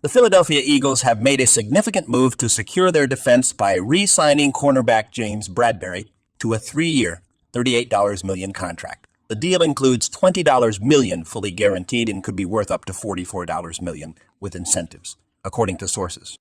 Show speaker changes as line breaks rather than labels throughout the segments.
The Philadelphia Eagles have made a significant move to secure their defense by re-signing cornerback James Bradberry to a 3-year, $38 million contract. The deal includes $20 million fully guaranteed and could be worth up to $44 million with incentives, according to sources.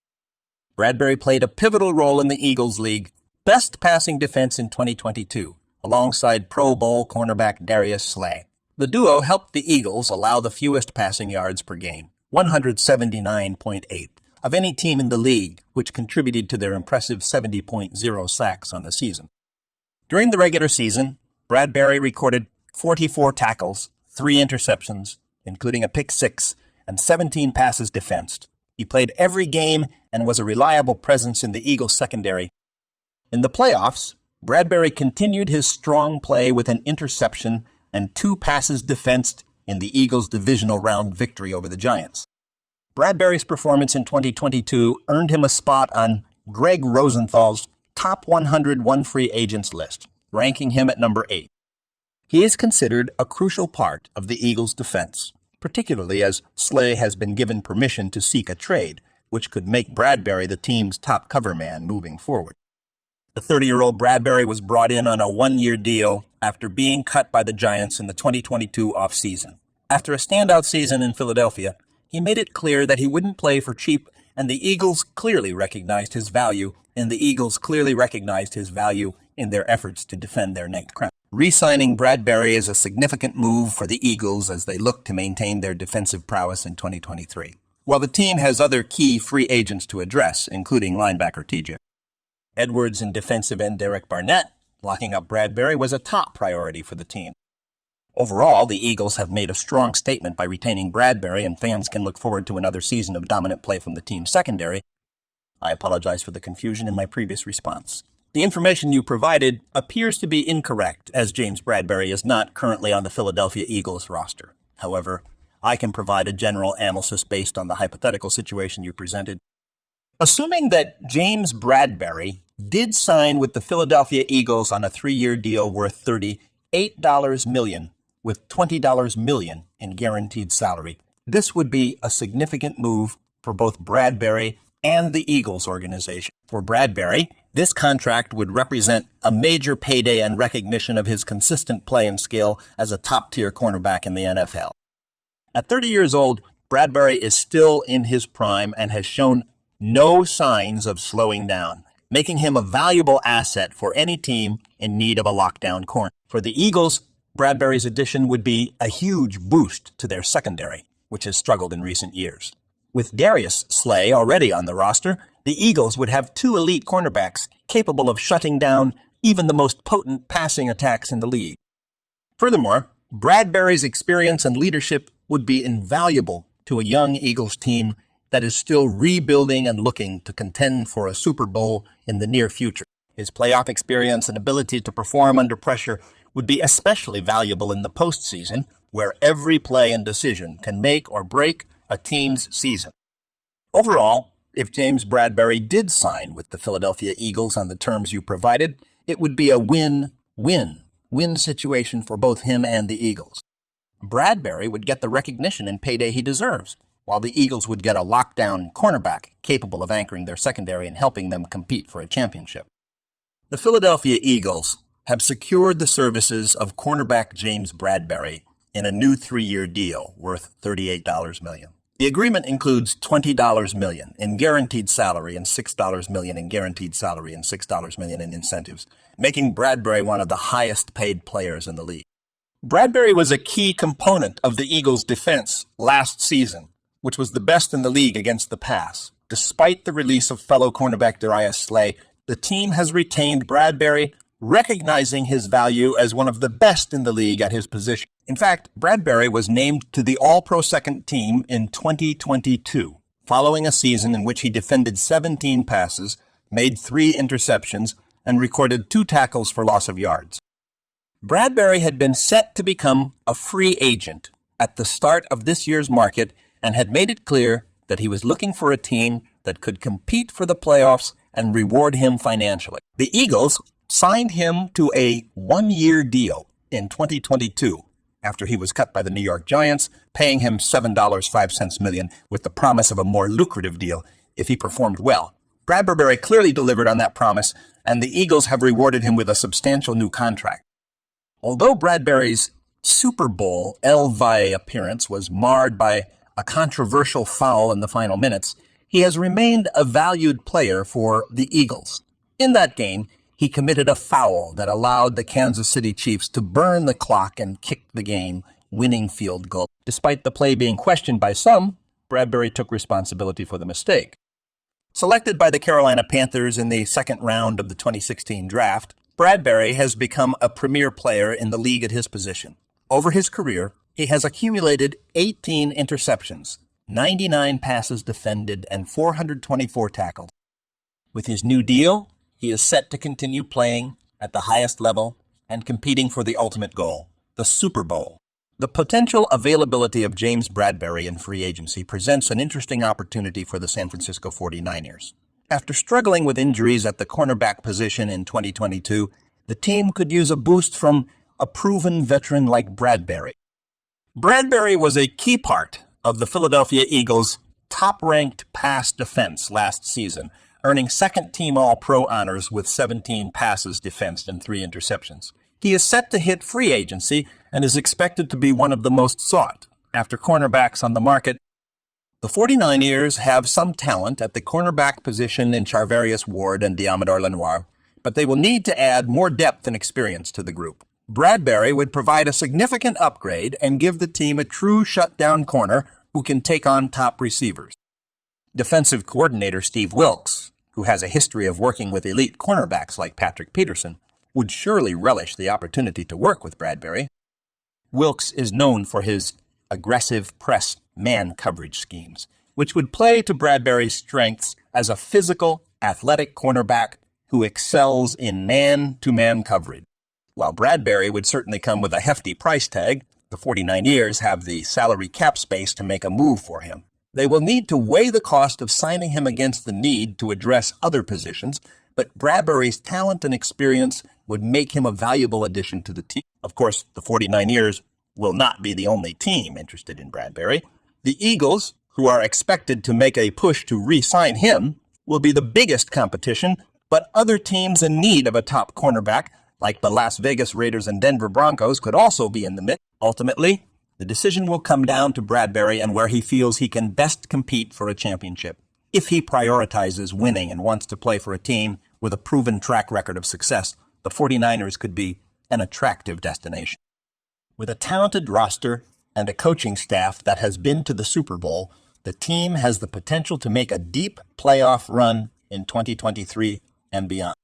Bradberry played a pivotal role in the Eagles' league best passing defense in 2022, alongside Pro Bowl cornerback Darius Slay. The duo helped the Eagles allow the fewest passing yards per game, 179.8, of any team in the league, which contributed to their impressive 70.0 sacks on the season. During the regular season, Bradberry recorded 44 tackles, 3 interceptions, including a pick 6, and 17 passes defensed. He played every game and was a reliable presence in the Eagles' secondary. In the playoffs, Bradberry continued his strong play with an interception and 2 passes defensed in the Eagles' divisional round victory over the Giants. Bradberry's performance in 2022 earned him a spot on Greg Rosenthal's top 100 free agents list, ranking him at number 8. He is considered a crucial part of the Eagles' defense, particularly as Slay has been given permission to seek a trade, which could make Bradberry the team's top cover man moving forward. The 30-year-old Bradberry was brought in on a 1-year deal after being cut by the Giants in the 2022 offseason. After a standout season in Philadelphia, he made it clear that he wouldn't play for cheap, and the Eagles clearly recognized his value, in their efforts to defend their next crown. Re-signing Bradberry is a significant move for the Eagles as they look to maintain their defensive prowess in 2023, while the team has other key free agents to address, including linebacker TJ Edwards and defensive end Derek Barnett. Locking up Bradberry was a top priority for the team. Overall, the Eagles have made a strong statement by retaining Bradberry, and fans can look forward to another season of dominant play from the team's secondary. I apologize for the confusion in my previous response. The information you provided appears to be incorrect, as James Bradberry is not currently on the Philadelphia Eagles roster. However, I can provide a general analysis based on the hypothetical situation you presented. Assuming that James Bradberry did sign with the Philadelphia Eagles on a 3-year deal worth $38 million, with $20 million in guaranteed salary, this would be a significant move for both Bradberry and the Eagles organization. For Bradberry, this contract would represent a major payday and recognition of his consistent play and skill as a top-tier cornerback in the NFL. At 30 years old, Bradberry is still in his prime and has shown no signs of slowing down, making him a valuable asset for any team in need of a lockdown corner. For the Eagles, Bradberry's addition would be a huge boost to their secondary, which has struggled in recent years. With Darius Slay already on the roster, the Eagles would have 2 elite cornerbacks capable of shutting down even the most potent passing attacks in the league. Furthermore, Bradberry's experience and leadership would be invaluable to a young Eagles team that is still rebuilding and looking to contend for a Super Bowl in the near future. His playoff experience and ability to perform under pressure would be especially valuable in the postseason, where every play and decision can make or break a team's season. Overall, if James Bradberry did sign with the Philadelphia Eagles on the terms you provided, it would be a win-win situation for both him and the Eagles. Bradberry would get the recognition and payday he deserves, while the Eagles would get a lockdown cornerback capable of anchoring their secondary and helping them compete for a championship. The Philadelphia Eagles have secured the services of cornerback James Bradberry in a new 3-year deal worth $38 million. The agreement includes $20 million in guaranteed salary and $6 million in guaranteed salary and $6 million in incentives, making Bradberry one of the highest paid players in the league. Bradberry was a key component of the Eagles' defense last season, which was the best in the league against the pass. Despite the release of fellow cornerback Darius Slay, the team has retained Bradberry, recognizing his value as one of the best in the league at his position. In fact, Bradberry was named to the All-Pro Second Team in 2022, following a season in which he defended 17 passes, made 3 interceptions, and recorded 2 tackles for loss of yards. Bradberry had been set to become a free agent at the start of this year's market and had made it clear that he was looking for a team that could compete for the playoffs and reward him financially. The Eagles signed him to a 1-year deal in 2022 after he was cut by the New York Giants, paying him $7.05 million with the promise of a more lucrative deal if he performed well. Bradberry clearly delivered on that promise, and the Eagles have rewarded him with a substantial new contract. Although Bradberry's Super Bowl Elway appearance was marred by a controversial foul in the final minutes, he has remained a valued player for the Eagles. In that game, he committed a foul that allowed the Kansas City Chiefs to burn the clock and kick the game-winning field goal. Despite the play being questioned by some, Bradberry took responsibility for the mistake. Selected by the Carolina Panthers in the second round of the 2016 draft, Bradberry has become a premier player in the league at his position. Over his career, he has accumulated 18 interceptions, 99 passes defended, and 424 tackles. With his new deal, he is set to continue playing at the highest level and competing for the ultimate goal, the Super Bowl. The potential availability of James Bradberry in free agency presents an interesting opportunity for the San Francisco 49ers. After struggling with injuries at the cornerback position in 2022, the team could use a boost from a proven veteran like Bradberry. Bradberry was a key part of the Philadelphia Eagles' top-ranked pass defense last season, earning second-team All-Pro honors with 17 passes defensed and 3 interceptions. He is set to hit free agency and is expected to be one of the most sought after cornerbacks on the market. The 49ers have some talent at the cornerback position in Charvarius Ward and Diamador Lenoir, but they will need to add more depth and experience to the group. Bradberry would provide a significant upgrade and give the team a true shutdown corner who can take on top receivers. Defensive coordinator Steve Wilks, who has a history of working with elite cornerbacks like Patrick Peterson, would surely relish the opportunity to work with Bradberry. Wilks is known for his aggressive press man coverage schemes, which would play to Bradberry's strengths as a physical, athletic cornerback who excels in man-to-man coverage. While Bradberry would certainly come with a hefty price tag, the 49ers have the salary cap space to make a move for him. They will need to weigh the cost of signing him against the need to address other positions, but Bradberry's talent and experience would make him a valuable addition to the team. Of course, the 49ers will not be the only team interested in Bradberry. The Eagles, who are expected to make a push to re-sign him, will be the biggest competition, but other teams in need of a top cornerback, like the Las Vegas Raiders and Denver Broncos, could also be in the mix. Ultimately, the decision will come down to Bradberry and where he feels he can best compete for a championship. If he prioritizes winning and wants to play for a team with a proven track record of success, the 49ers could be an attractive destination. With a talented roster and a coaching staff that has been to the Super Bowl, the team has the potential to make a deep playoff run in 2023 and beyond.